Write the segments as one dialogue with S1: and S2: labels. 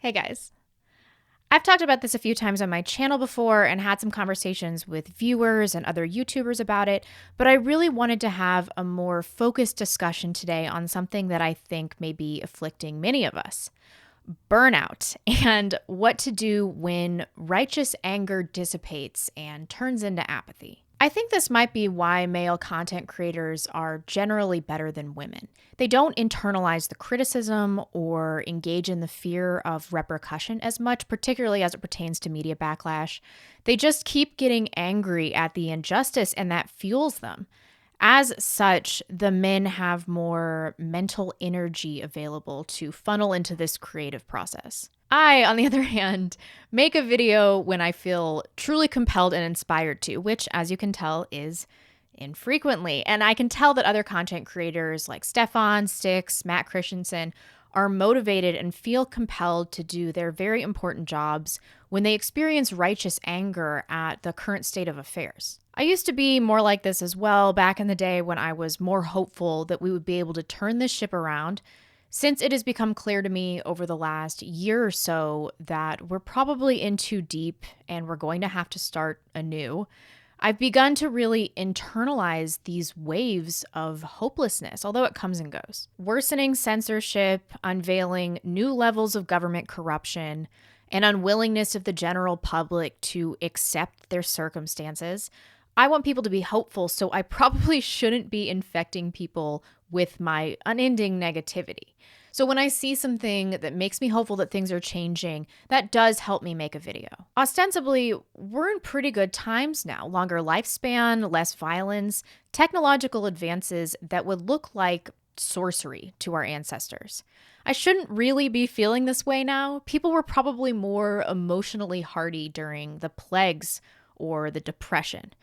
S1: Hey guys. I've talked about this a few times on my channel before and had some conversations with viewers and other YouTubers about it, but I really wanted to have a more focused discussion today on something that I think may be afflicting many of us: burnout, and what to do when righteous anger dissipates and turns into apathy. I think this might be why male content creators are generally better than women. They don't internalize the criticism or engage in the fear of repercussion as much, particularly as it pertains to media backlash. They just keep getting angry at the injustice, and that fuels them. As such, the men have more mental energy available to funnel into this creative process. I, on the other hand, make a video when I feel truly compelled and inspired to, which, as you can tell, is infrequently. And I can tell that other content creators like Stefan, Stix, Matt Christensen are motivated and feel compelled to do their very important jobs when they experience righteous anger at the current state of affairs. I used to be more like this as well back in the day when I was more hopeful that we would be able to turn this ship around. Since it has become clear to me over the last year or so that we're probably in too deep and we're going to have to start anew, I've begun to really internalize these waves of hopelessness, although it comes and goes. Worsening censorship, unveiling new levels of government corruption, and unwillingness of the general public to accept their circumstances. I want people to be hopeful, so I probably shouldn't be infecting people with my unending negativity. So when I see something that makes me hopeful that things are changing, that does help me make a video. Ostensibly, we're in pretty good times now. Longer lifespan, less violence, technological advances that would look like sorcery to our ancestors. I shouldn't really be feeling this way now. People were probably more emotionally hardy during the plagues or the Depression.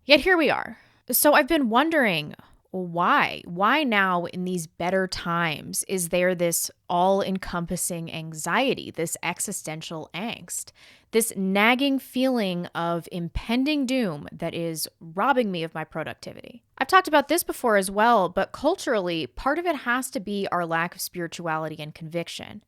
S1: Yet here we are. So I've been wondering, why? Why now in these better times is there this all-encompassing anxiety, this existential angst, this nagging feeling of impending doom that is robbing me of my productivity? I've talked about this before as well, but culturally, part of it has to be our lack of spirituality and conviction.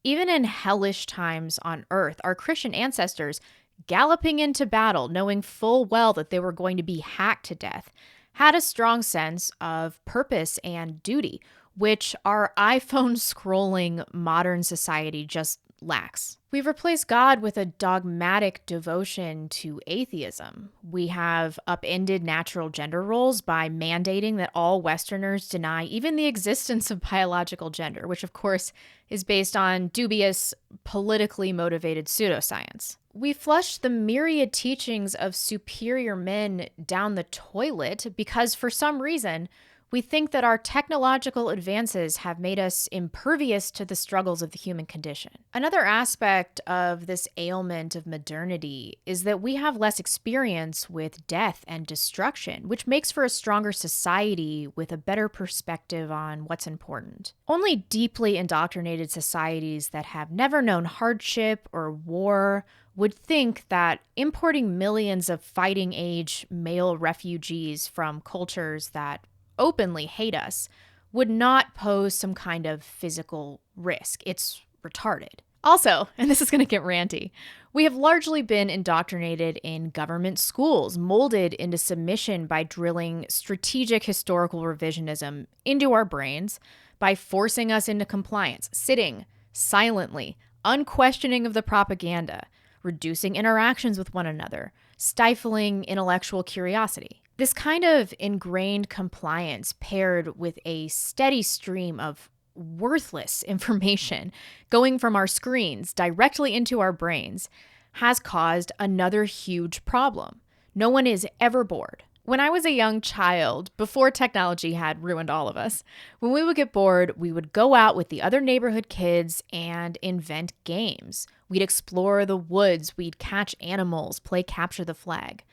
S1: Even in hellish times on Earth, our Christian ancestors, galloping into battle, knowing full well that they were going to be hacked to death, had a strong sense of purpose and duty, which our iPhone scrolling modern society just lacks. We've replaced God with a dogmatic devotion to atheism. We have upended natural gender roles by mandating that all Westerners deny even the existence of biological gender, which of course is based on dubious, politically motivated pseudoscience. We flushed the myriad teachings of superior men down the toilet because for some reason, we think that our technological advances have made us impervious to the struggles of the human condition. Another aspect of this ailment of modernity is that we have less experience with death and destruction, which makes for a stronger society with a better perspective on what's important. Only deeply indoctrinated societies that have never known hardship or war would think that importing millions of fighting-age male refugees from cultures that openly hate us would not pose some kind of physical risk. It's retarded. Also, and this is going to get ranty, we have largely been indoctrinated in government schools, molded into submission by drilling strategic historical revisionism into our brains, by forcing us into compliance, sitting silently, unquestioning of the propaganda, reducing interactions with one another, stifling intellectual curiosity. This kind of ingrained compliance paired with a steady stream of worthless information going from our screens directly into our brains has caused another huge problem. No one is ever bored. When I was a young child, before technology had ruined all of us, when we would get bored, we would go out with the other neighborhood kids and invent games. We'd explore the woods, we'd catch animals, play capture the flag.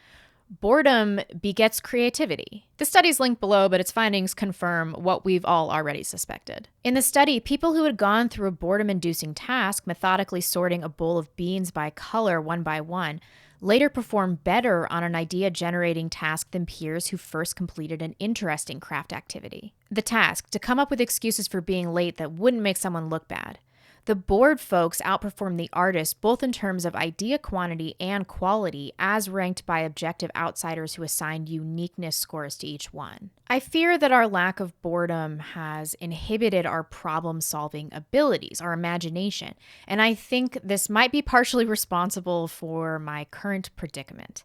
S1: Boredom begets creativity. The study's linked below, but its findings confirm what we've all already suspected. In the study, people who had gone through a boredom-inducing task, methodically sorting a bowl of beans by color one by one, later performed better on an idea-generating task than peers who first completed an interesting craft activity. The task, to come up with excuses for being late that wouldn't make someone look bad. The bored folks outperform the artists both in terms of idea quantity and quality, as ranked by objective outsiders who assigned uniqueness scores to each one. I fear that our lack of boredom has inhibited our problem-solving abilities, our imagination, and I think this might be partially responsible for my current predicament.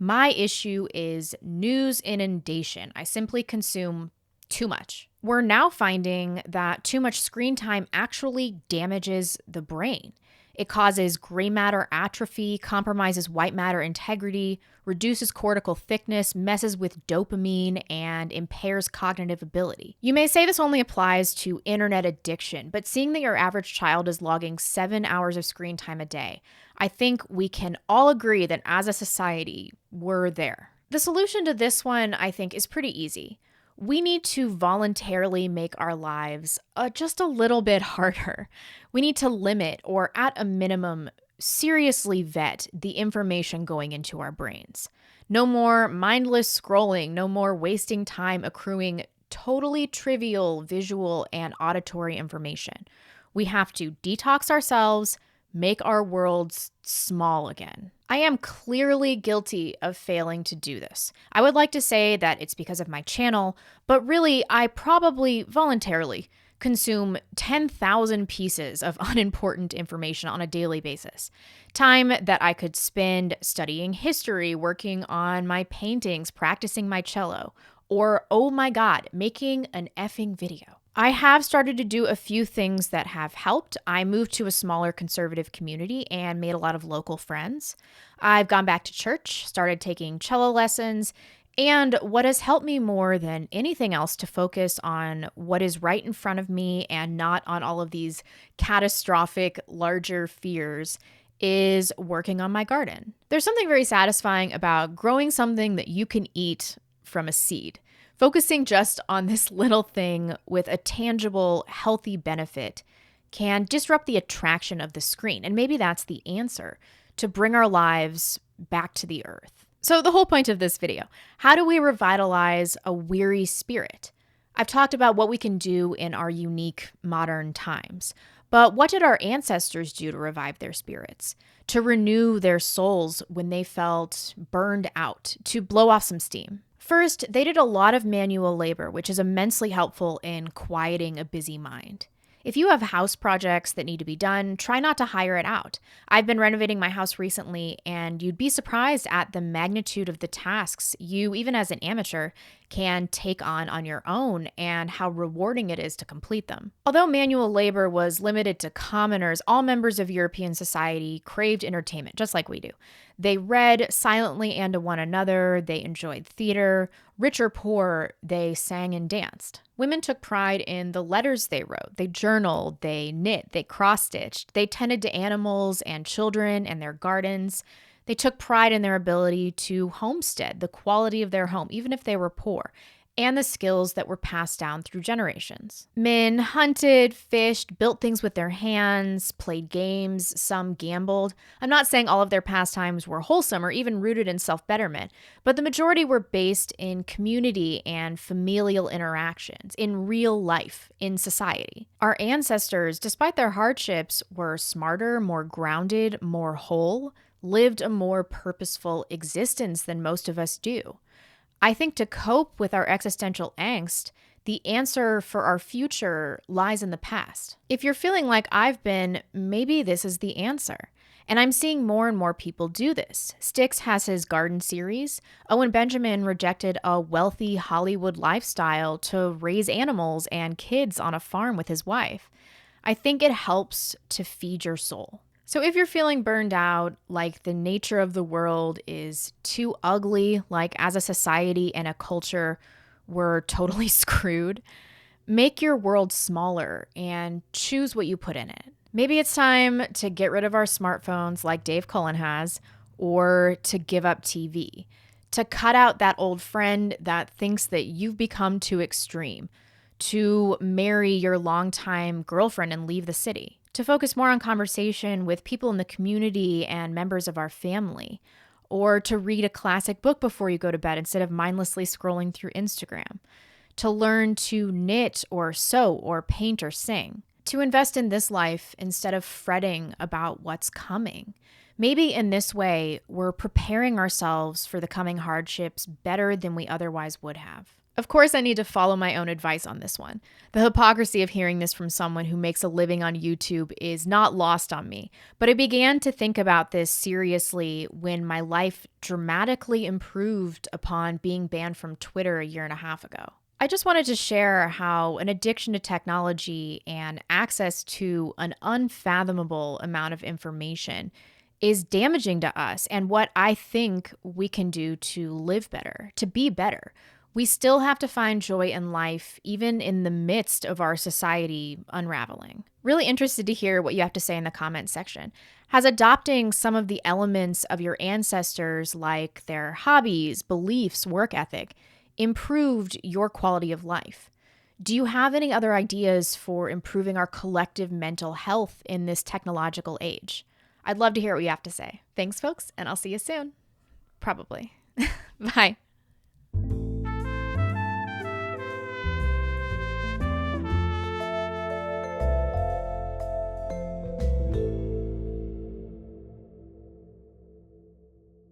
S1: My issue is news inundation. I simply consume too much. We're now finding that too much screen time actually damages the brain. It causes gray matter atrophy, compromises white matter integrity, reduces cortical thickness, messes with dopamine, and impairs cognitive ability. You may say this only applies to internet addiction, but seeing that your average child is logging 7 hours of screen time a day, I think we can all agree that as a society, we're there. The solution to this one, I think, is pretty easy. We need to voluntarily make our lives just a little bit harder. We need to limit, or at a minimum, seriously vet the information going into our brains. No more mindless scrolling, no more wasting time accruing totally trivial visual and auditory information. We have to detox ourselves, make our worlds small again. I am clearly guilty of failing to do this. I would like to say that it's because of my channel, but really, I probably voluntarily consume 10,000 pieces of unimportant information on a daily basis. Time that I could spend studying history, working on my paintings, practicing my cello, or, oh my God, making an effing video. I have started to do a few things that have helped. I moved to a smaller conservative community and made a lot of local friends. I've gone back to church, started taking cello lessons, and what has helped me more than anything else to focus on what is right in front of me and not on all of these catastrophic, larger fears is working on my garden. There's something very satisfying about growing something that you can eat from a seed. Focusing just on this little thing with a tangible, healthy benefit can disrupt the attraction of the screen. And maybe that's the answer to bring our lives back to the earth. So the whole point of this video, how do we revitalize a weary spirit? I've talked about what we can do in our unique modern times. But what did our ancestors do to revive their spirits? To renew their souls when they felt burned out, to blow off some steam? First, they did a lot of manual labor, which is immensely helpful in quieting a busy mind. If you have house projects that need to be done, try not to hire it out. I've been renovating my house recently, and you'd be surprised at the magnitude of the tasks you, even as an amateur, can take on your own and how rewarding it is to complete them. Although manual labor was limited to commoners, all members of European society craved entertainment, just like we do. They read silently and to one another, they enjoyed theater. Rich or poor, they sang and danced. Women took pride in the letters they wrote. They journaled, they knit, they cross-stitched. They tended to animals and children and their gardens. They took pride in their ability to homestead, the quality of their home, even if they were poor, and the skills that were passed down through generations. Men hunted, fished, built things with their hands, played games, some gambled. I'm not saying all of their pastimes were wholesome or even rooted in self-betterment, but the majority were based in community and familial interactions, in real life, in society. Our ancestors, despite their hardships, were smarter, more grounded, more whole, lived a more purposeful existence than most of us do. I think to cope with our existential angst, the answer for our future lies in the past. If you're feeling like I've been, maybe this is the answer. And I'm seeing more and more people do this. Styx has his garden series. Owen Benjamin rejected a wealthy Hollywood lifestyle to raise animals and kids on a farm with his wife. I think it helps to feed your soul. So if you're feeling burned out, like the nature of the world is too ugly, like as a society and a culture, we're totally screwed, make your world smaller and choose what you put in it. Maybe it's time to get rid of our smartphones like Dave Cullen has, or to give up TV, to cut out that old friend that thinks that you've become too extreme, to marry your longtime girlfriend and leave the city, to focus more on conversation with people in the community and members of our family, or to read a classic book before you go to bed instead of mindlessly scrolling through Instagram, to learn to knit or sew or paint or sing. to invest in this life instead of fretting about what's coming. Maybe in this way, we're preparing ourselves for the coming hardships better than we otherwise would have. Of course, I need to follow my own advice on this one. The hypocrisy of hearing this from someone who makes a living on YouTube is not lost on me, but I began to think about this seriously when my life dramatically improved upon being banned from Twitter a year and a half ago. I just wanted to share how an addiction to technology and access to an unfathomable amount of information is damaging to us and what I think we can do to live better, to be better. We still have to find joy in life, even in the midst of our society unraveling. Really interested to hear what you have to say in the comments section. Has adopting some of the elements of your ancestors, like their hobbies, beliefs, work ethic, improved your quality of life? Do you have any other ideas for improving our collective mental health in this technological age? I'd love to hear what you have to say. Thanks, folks, and I'll see you soon. Probably. Bye.